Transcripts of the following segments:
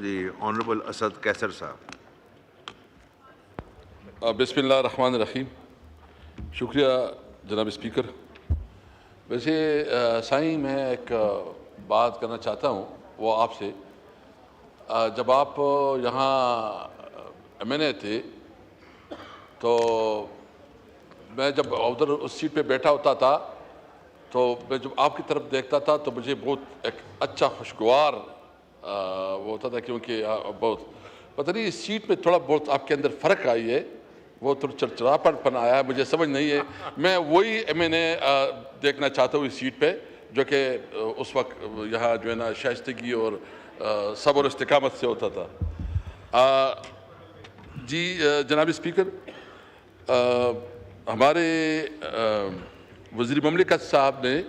the Honorable Asad Kaisar Sahab. बिस्मिल्लाहिर्रहमानिर्रहीम। शुक्रिया जनाब स्पीकर। वैसे साईं मैं एक बात करना चाहता हूँ वो आपसे। जब आप यहाँ MNA थे तो मैं जब उधर उस सीट पे बैठा होता था तो मैं जब आपकी तरफ देखता था तो मुझे बहुत एक अच्छा खुशगवार वो होता था, क्योंकि बहुत पता नहीं इस सीट में थोड़ा बहुत आपके अंदर फ़र्क आई है, वो थोड़ा चिड़चिड़ापन आया है, मुझे समझ नहीं है। मैं वही MNA देखना चाहता हूँ इस सीट पे जो कि उस वक्त यहाँ जो है ना शाइस्तगी और सब्र इस्तिकामत से होता था। जी जनाब स्पीकर, हमारे वज़ीर ममलिकत साहब ने,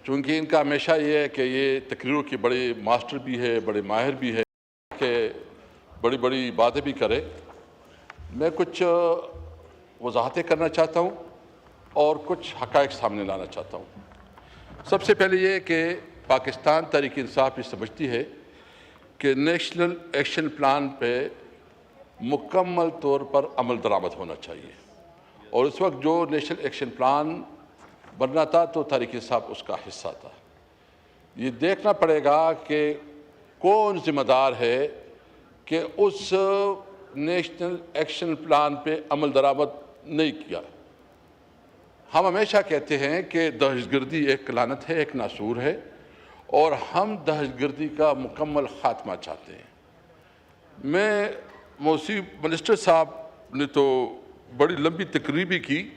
चूँकि इनका हमेशा ये है कि ये तकरीरों के बड़े मास्टर भी है, बड़े माहिर भी है, कि बड़ी बड़ी बातें भी करे, मैं कुछ वजाहतें करना चाहता हूँ और कुछ हक़ाइक़ सामने लाना चाहता हूँ। सबसे पहले ये कि पाकिस्तान तहरीक इंसाफ ये समझती है कि नेशनल एक्शन प्लान पे मुकम्मल तौर पर अमल दरामद होना चाहिए, और उस वक्त जो नेशनल एक्शन प्लान बनना था तो तहरीक इंसाफ उसका हिस्सा था। ये देखना पड़ेगा कि कौन ज़िम्मेदार है कि उस नेशनल एक्शन प्लान पे अमल दरामद नहीं किया। हम हमेशा कहते हैं कि दहशतगर्दी एक लानत है, एक नासूर है, और हम दहशतगर्दी का मुकम्मल ख़ात्मा चाहते हैं। मैं मौसी मिनिस्टर साहब ने तो बड़ी लंबी तकरीर भी की,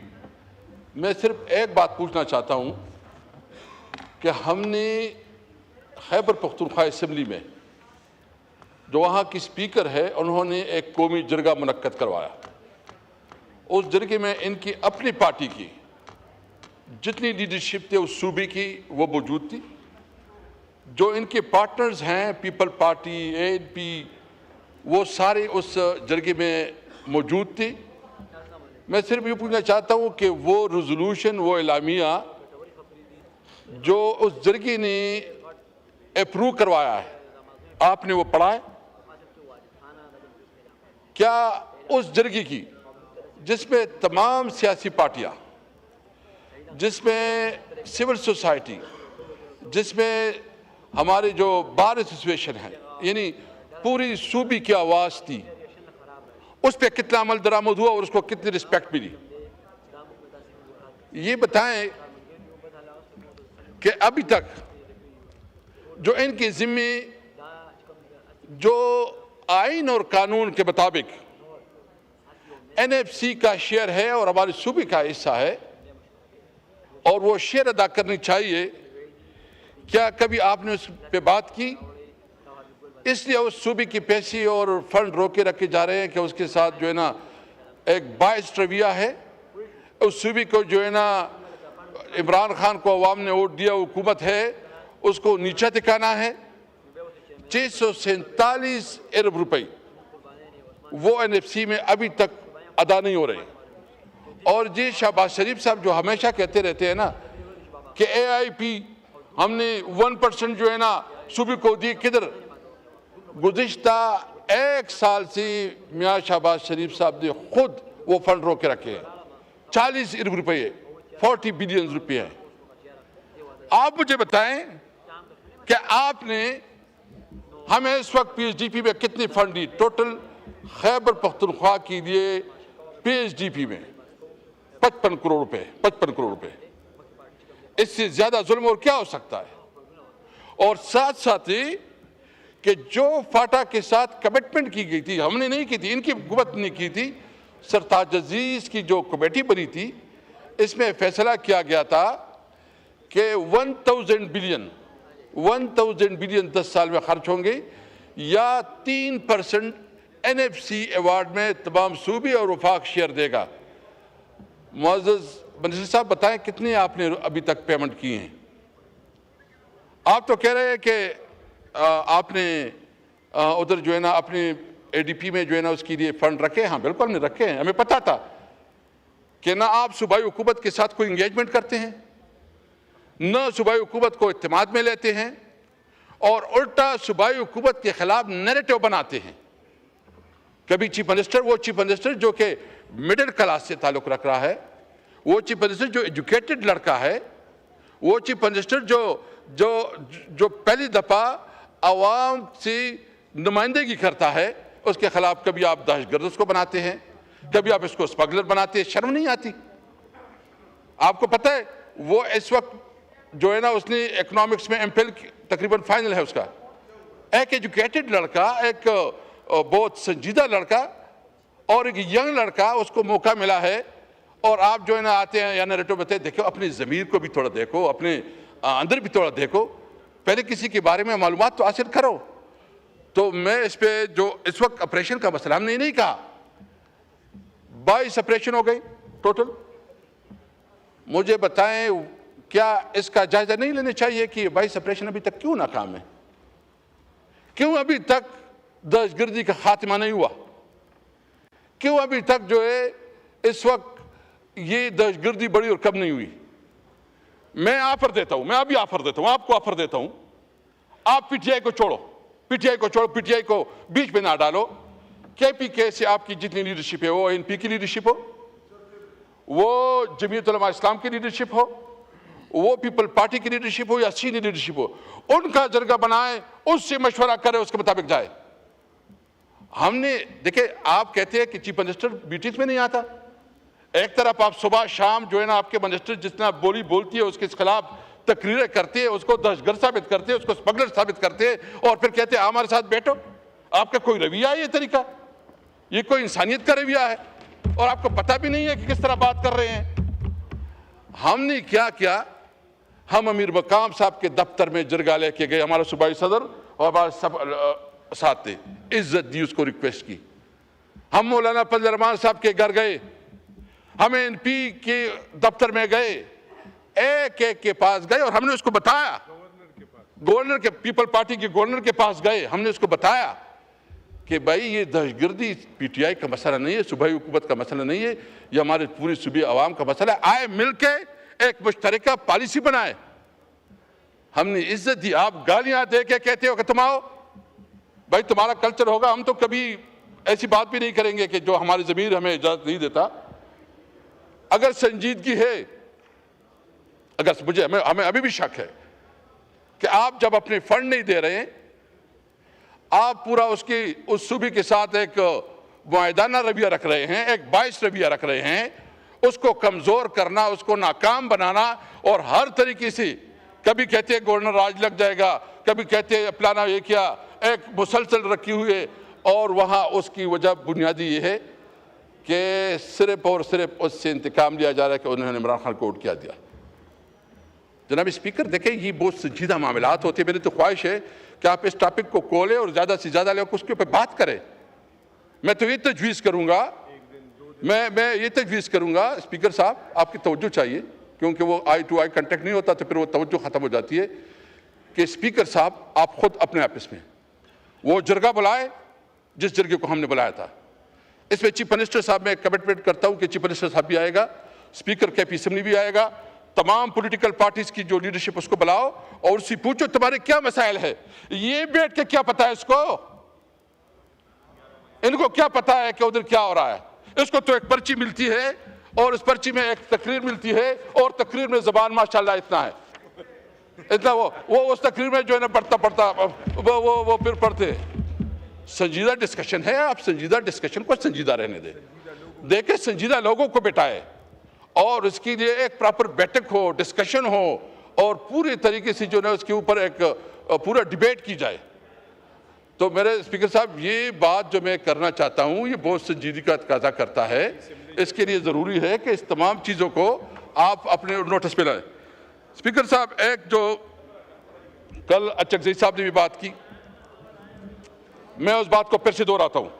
मैं सिर्फ एक बात पूछना चाहता हूँ कि हमने खैबर पख्तूनख्वा असम्बली में जो वहाँ की स्पीकर है उन्होंने एक कौमी जरगा मुनक्कद करवाया। उस जरगे में इनकी अपनी पार्टी की जितनी लीडरशिप थी उस सूबे की वो मौजूद थी, जो इनके पार्टनर्स हैं पीपल पार्टी, ANP, वो सारे उस जरगे में मौजूद थे। मैं सिर्फ ये पूछना चाहता हूँ कि वो रेजोल्यूशन, वो एलामिया जो उस जरगे ने अप्रूव करवाया है, आपने वो पढ़ा है? क्या उस जरगे की जिसमें तमाम सियासी पार्टियां, जिसमें सिविल सोसाइटी, जिसमें हमारे जो बार एसोसिएशन है, यानी पूरी सूबे की आवाज़ थी, उस पर कितना अमल दरामद हुआ और उसको कितनी रिस्पेक्ट मिली? ये बताएं कि अभी तक जो इनके ज़िम्मे जो आइन और कानून के मुताबिक NFC का शेयर है और हमारे सूबे का हिस्सा है और वो शेयर अदा करनी चाहिए, क्या कभी आपने उस पर बात की? इसलिए उस सूबे की पैसे और फंड रोके रखे जा रहे हैं कि उसके साथ जो है ना एक बायस रवैया है। उस सूबे को जो है ना इमरान खान को अवाम ने वोट दिया, हुकूमत है, उसको नीचा दिखाना है। 647 अरब रुपए वो NFC में अभी तक अदा नहीं हो रहे। और जी शहबाज शरीफ साहब जो हमेशा कहते रहते हैं ना कि AIP हमने 1% जो है ना सूबे को दी, किधर? गुज़िश्ता 1 साल से मियाँ शहबाज शरीफ साहब ने खुद वो फंड रोके रखे हैं। 40 अरब रुपये, 40 बिलियन रुपये हैं। आप मुझे बताएं कि आपने हमें इस वक्त PSDP में कितनी फंड दी? टोटल खैबर पख्तूनख्वा के लिए PSDP में 55 करोड़ रुपए, 55 करोड़ रुपए। इससे ज्यादा जुल्म और क्या हो सकता है? और साथ साथ ही कि जो फाटा के साथ कमिटमेंट की गई थी, हमने नहीं की थी, इनकी हुकूमत ने की थी, सरताज अजीज की जो कमेटी बनी थी, इसमें फैसला किया गया था कि 1000 बिलियन 10 साल में खर्च होंगे, या 3% NFC अवार्ड में तमाम सूबे और वफाक शेयर देगा। मुअज़्ज़ज़ मिनिस्टर साहब बताएं कितने आपने अभी तक पेमेंट किए हैं? आप तो कह रहे हैं कि आपने उधर जो है ना अपने ADP में जो है ना उसके लिए फंड रखे। हाँ बिल्कुल हमने रखे हैं। हमें पता था कि ना आप सूबाई हुकूमत के साथ कोई इंगेजमेंट करते हैं, न सूबाई हुकूमत को इत्तेमाद में लेते हैं, और उल्टा सूबाई हुकूमत के खिलाफ नैरेटिव बनाते हैं। कभी चीफ मिनिस्टर, वो चीफ मिनिस्टर जो कि मिडिल क्लास से ताल्लुक़ रख रहा है, वो चीफ मिनिस्टर जो एजुकेटेड लड़का है, वो चीफ मिनिस्टर जो जो जो पहली दफ़ा आवाम से नुमाइंदगी करता है, उसके खिलाफ कभी आप दहशतगर्द उसको बनाते हैं, कभी आप इसको स्मगलर बनाते हैं। शर्म नहीं आती? आपको पता है वो इस वक्त जो है ना, उसने इकोनॉमिक्स में एमफिल तकरीबन फाइनल है उसका। एक एजुकेटेड लड़का, एक बहुत संजीदा लड़का और एक यंग लड़का, उसको मौका मिला है और आप जो है ना आते हैं या नैरेटिव बताते, देखो अपनी ज़मीर को भी थोड़ा देखो, अपने अंदर भी थोड़ा देखो, पहले किसी के बारे में मालूमात तो हासिल करो। तो मैं इस पे जो इस वक्त ऑपरेशन का मसला हमने नहीं कहा, 22 ऑपरेशन हो गई टोटल। मुझे बताएं क्या इसका जायजा नहीं लेना चाहिए कि 22 ऑपरेशन अभी तक क्यों नाकाम है? क्यों अभी तक दहशतगर्दी का खात्मा नहीं हुआ? क्यों अभी तक जो है इस वक्त ये दहशतगर्दी बड़ी और कब नहीं हुई? मैं ऑफर देता हूं, मैं अभी ऑफर देता हूं, आपको ऑफर देता हूं, आप पीटीआई को छोड़ो, पीटीआई को छोड़ो, पीटीआई को बीच में ना डालो। केपीके से आपकी जितनी लीडरशिप है, वो एनपी की लीडरशिप हो, वो जमीयत उलमा इस्लाम की लीडरशिप हो, वो पीपल पार्टी की लीडरशिप हो या सीनियर लीडरशिप हो, उनका जरगा बनाए, उससे मशवरा करे, उसके मुताबिक जाए। हमने देखे, आप कहते हैं कि चीफ मिनिस्टर मीटिंग्स में नहीं आता। एक तरफ आप सुबह शाम जो है ना आपके मिनिस्टर जितना बोली बोलती है उसके खिलाफ तकरीरें करते हैं, उसको दहशतगर्द साबित करते हैं, उसको स्मगलर साबित करते हैं और फिर कहते हैं हमारे साथ बैठो। आपका कोई रवैया है? ये तरीका, ये कोई इंसानियत का रवैया है? और आपको पता भी नहीं है कि किस तरह बात कर रहे हैं। हमने क्या किया, हम अमीर मकाम साहब के दफ्तर में जरगा लेके गए, हमारा सूबाई सदर और हमारे सब साथ थे, इज्जत दी, उसको रिक्वेस्ट की। हम मौलाना फजल रहमान साहब के घर गए, हम एनपी के दफ्तर में गए, एक एक के पास गए और हमने उसको बताया, गवर्नर के पीपल पार्टी के गवर्नर के पास गए, हमने उसको बताया कि भाई ये दहशतगर्दी पीटीआई का मसला नहीं है, सूबाई हुकूमत का मसला नहीं है, ये हमारे पूरी सूबी आवाम का मसला है। आए मिलके एक मुश्तरका पॉलिसी बनाए। हमने इज्जत दी। आप गालियां दे के कहते हो कि तुम आओ, भाई तुम्हारा कल्चर होगा, हम तो कभी ऐसी बात भी नहीं करेंगे कि जो हमारी ज़मीर हमें इजाज़त नहीं देता। अगर संजीदगी है, अगर मुझे हमें अभी भी शक है कि आप जब अपने फंड नहीं दे रहे हैं, आप पूरा उस सूबे के साथ एक मुआहिदाना रवैया रख रहे हैं, एक बाइस रवैया रख रहे हैं, उसको कमज़ोर करना, उसको नाकाम बनाना और हर तरीके से, कभी कहते हैं गवर्नर राज लग जाएगा, कभी कहते हैं फलाना ये क्या, एक मुसलसल रखी हुई है। और वहाँ उसकी वजह बुनियादी ये है कि सिर्फ और सिर्फ उससे इंतकाम लिया जा रहा है कि उन्होंने इमरान खान को वोट किया दिया। जनाब स्पीकर, देखें ये बहुत संजीदा मामलात होते हैं। मेरी तो ख्वाहिश है कि आप इस टॉपिक को खोलें और ज़्यादा से ज़्यादा लोग उसके ऊपर बात करें। मैं तो ये तजवीज़ करूँगा, मैं ये तजवीज़ करूँगा स्पीकर साहब, आपकी तवज्जो चाहिए, क्योंकि वो आई टू आई कंटेक्ट नहीं होता तो फिर वो तवज्जो ख़त्म हो जाती है, कि स्पीकर साहब आप ख़ुद अपने ऑफिस में वो जरगा बुलाए जिस जरगे को हमने बुलाया था। इसमें चीफ मिनिस्टर साहब मैं कमिटमेंट करता हूँ कि चीफ मिनिस्टर साहब भी आएगा, स्पीकर केपी असेंबली भी आएगा, तमाम पॉलिटिकल पार्टीज की जो लीडरशिप उसको बुलाओ और उससे पूछो तुम्हारे क्या मसाइल है। ये बैठ के क्या पता है इसको, इनको क्या पता है कि उधर क्या हो रहा है? इसको तो एक पर्ची मिलती है और उस पर्ची में एक तकरीर मिलती है और तकरीर में ज़बान माशाल्लाह इतना है, इतना वो उस तकरीर में जो है ना पढ़ता वो फिर पढ़ते। संजीदा डिस्कशन है, आप संजीदा डिस्कशन को संजीदा रहने दें, देखे संजीदा लोगों को बिठाए और इसके लिए एक प्रॉपर बैठक हो, डिस्कशन हो और पूरे तरीके से जो है उसके ऊपर एक पूरा डिबेट की जाए। तो मेरे स्पीकर साहब, ये बात जो मैं करना चाहता हूँ ये बहुत संजीदगी का तकाजा करता है। इसके लिए ज़रूरी है कि इस तमाम चीज़ों को आप अपने नोटिस पे लाएं। स्पीकर साहब, एक जो कल अचकज़ई साहब ने भी बात की, मैं उस बात को फिर से दोहराता हूँ,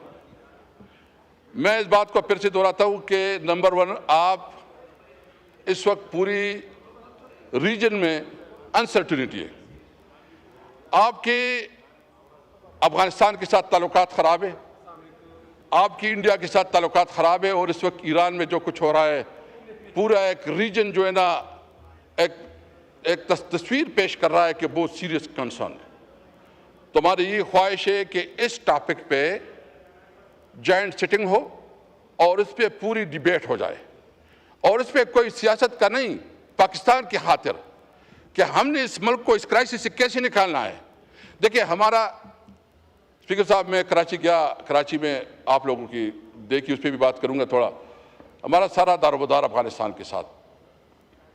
मैं इस बात को फिर से दोहराता हूँ कि नंबर 1, आप इस वक्त पूरी रीजन में अनसर्टिनिटी है। आपके अफगानिस्तान के साथ ताल्लुकात ख़राब है, आपकी इंडिया के साथ ताल्लुकात ख़राब है और इस वक्त ईरान में जो कुछ हो रहा है, पूरा एक रीजन जो है ना एक तस्वीर पेश कर रहा है कि बहुत सीरियस कंसर्न है। तो हमारी ये ख्वाहिश है कि इस टॉपिक पे जॉइंट सिटिंग हो और इस पे पूरी डिबेट हो जाए, और इस पे कोई सियासत का नहीं, पाकिस्तान की खातिर कि हमने इस मुल्क को इस क्राइसिस से कैसे निकालना है। देखिए, हमारा स्पीकर साहब, मैं कराची गया, कराची में आप लोगों की देखी, उस पर भी बात करूंगा थोड़ा। हमारा सारा दारोमदार अफगानिस्तान के साथ,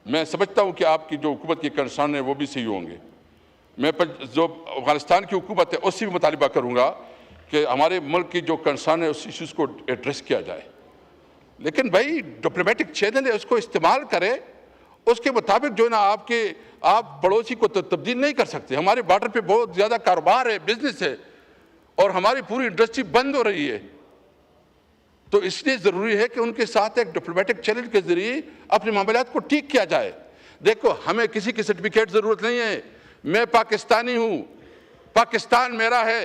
मैं समझता हूं कि आपकी जो हुकूमत की कंसर्न है वो भी सही होंगे। मैं जो अफगानिस्तान की हुकूमत है उससे भी मुतालिबा करूंगा कि हमारे मुल्क की जो कंसर्न है उस इश्यूज़ को एड्रेस किया जाए। लेकिन भाई, डिप्लोमेटिक चैनल है, उसको इस्तेमाल करें, उसके मुताबिक जो है ना, आप पड़ोसी को तो तब्दील नहीं कर सकते। हमारे बॉर्डर पे बहुत ज़्यादा कारोबार है, बिजनेस है, और हमारी पूरी इंडस्ट्री बंद हो रही है। तो इसलिए ज़रूरी है कि उनके साथ एक डिप्लोमेटिक चैनल के ज़रिए अपने मामलात को ठीक किया जाए। देखो, हमें किसी की सर्टिफिकेट ज़रूरत नहीं है। मैं पाकिस्तानी हूँ, पाकिस्तान मेरा है,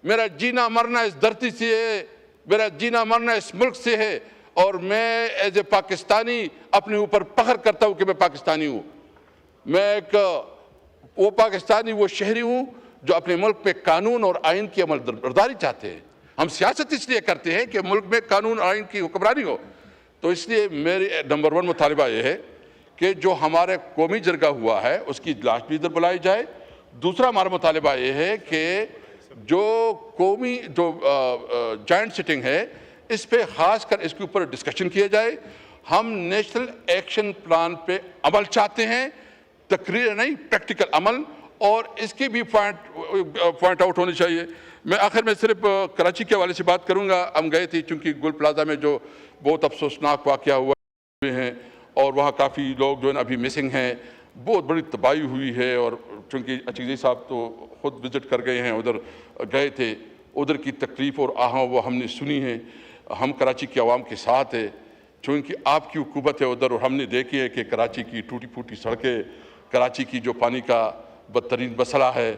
मेरा जीना मरना इस धरती से है, मेरा जीना मरना इस मुल्क से है, और मैं एज ए पाकिस्तानी अपने ऊपर फख्र करता हूँ कि मैं पाकिस्तानी हूँ। मैं एक वो पाकिस्तानी, वो शहरी हूँ जो अपने मुल्क पे कानून और आइन की अमल बरदारी चाहते हैं। हम सियासत इसलिए करते हैं कि मुल्क में कानून और आइन की हुक्मरानी हो। तो इसलिए मेरी नंबर 1 मुतालिबा ये है कि जो हमारे कौमी जरगा हुआ है उसकी इजलास भी इधर बुलाई जाए। दूसरा हमारा मुतालिबा ये है कि जो कौमी जो जॉइंट सिटिंग है, इस पे खास कर इसके ऊपर डिस्कशन किया जाए। हम नेशनल एक्शन प्लान पे अमल चाहते हैं, तकरीर नहीं, प्रैक्टिकल अमल, और इसके भी पॉइंट आउट होने चाहिए। मैं आखिर में सिर्फ कराची के हवाले से बात करूंगा। हम गए थे चूँकि गुल प्लाजा में जो बहुत अफसोसनाक वाक़या हुआ हैं, और वहाँ काफ़ी लोग जो है ना अभी मिसिंग हैं, बहुत बड़ी तबाही हुई है। और चूँकि अचीज़ी साहब तो ख़ुद विज़िट कर गए हैं, उधर गए थे, उधर की तकलीफ़ और आह वो हमने सुनी है। हम कराची की आवाम के साथ है, चूँकि आपकी हुकूमत है उधर, और हमने देखी है कि कराची की टूटी फूटी सड़कें, कराची की जो पानी का बदतरीन मसला है,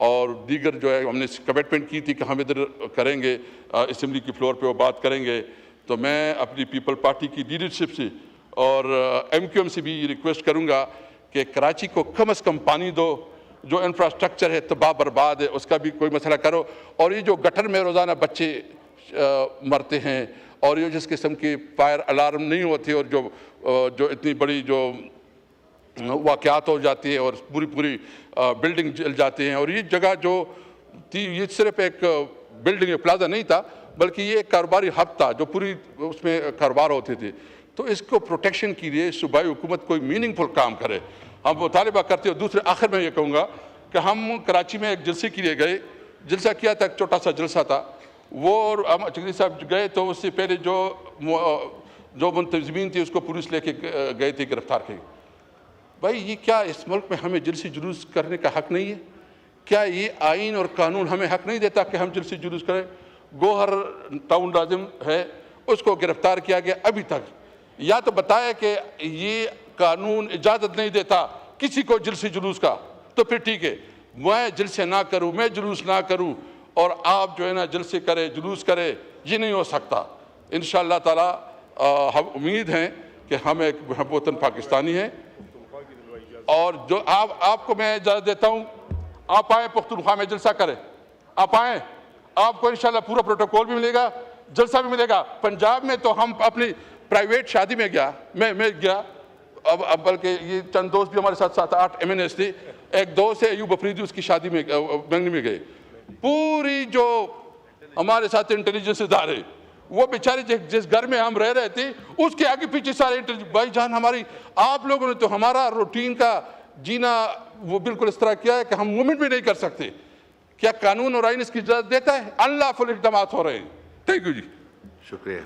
और दीगर जो है हमने कमिटमेंट की थी कि हम इधर करेंगे, असेंबली की फ्लोर पे वो बात करेंगे। तो मैं अपनी पीपल पार्टी की लीडरशिप से और MQM से भी रिक्वेस्ट करूंगा कि कराची को कम से कम पानी दो, जो इंफ्रास्ट्रक्चर है तबाह बर्बाद है उसका भी कोई मसला करो। और ये जो गटर में रोज़ाना बच्चे मरते हैं, और ये जिस किस्म की फायर अलार्म नहीं होती, और जो इतनी बड़ी जो वाक़यात हो जाती है और पूरी बिल्डिंग जल जाती हैं। और ये जगह जो थी, ये सिर्फ एक बिल्डिंग प्लाजा नहीं था, बल्कि ये एक कारोबारी हब था जो पूरी उसमें कारोबार होते थे। तो इसको प्रोटेक्शन के लिए सूबाई हुकूमत कोई मीनिंगफुल काम करे, हम मुतालिबा करते हैं। दूसरे आखिर में ये कहूँगा कि हम कराची में एक जलसे के लिए गए, जलसा किया था, एक छोटा सा जलसा था वो, और हम चौधरी साहब गए तो उससे पहले जो मुंतज़मीन थी उसको पुलिस लेके गए थे गिरफ्तार के। भाई, ये क्या इस मुल्क में हमें जलसे जुलूस करने का हक़ नहीं है? क्या ये आइन और कानून हमें हक़ नहीं देता कि हम जलसे जुलूस करें? गोहर टाउन नाज़िम है, उसको गिरफ्तार किया गया, अभी तक या तो बताया कि ये कानून इजाज़त नहीं देता किसी को जलसे जुलूस का, तो फिर ठीक है, मैं जलसे ना करूँ, मैं जुलूस ना करूँ, और आप जो है ना जलसे करे, जुलूस करे, ये नहीं हो सकता। इंशाअल्लाह ताला हम उम्मीद हैं कि हम एक वतन पाकिस्तानी हैं, और जो आपको मैं इजाज़त देता हूँ, आप आए पुख्तनख्वा में जलसा करें, आप आएँ, आपको इंशाल्लाह पूरा प्रोटोकॉल भी मिलेगा, जलसा भी मिलेगा। पंजाब में तो हम अपनी प्राइवेट शादी में गया, मैं गया, अब बल्कि ये चंद दोस्त भी हमारे साथ 7-8 MNS थे, एक दोस्त है अयूब अफरीदी, उसकी शादी में मंगनी में गए, पूरी जो हमारे साथ इंटेलिजेंस इदारे, वो बेचारे जिस घर में हम रह रहे थे उसके आगे पीछे सारे भाई जान हमारी, आप लोगों ने तो हमारा रूटीन का जीना वो बिल्कुल इस तरह किया है कि हम मूवमेंट भी नहीं कर सकते। क्या कानून और आइन इसकी इजाज़त देता है? अनलॉफुल इक़दामात हो रहे हैं। थैंक यू जी, शुक्रिया।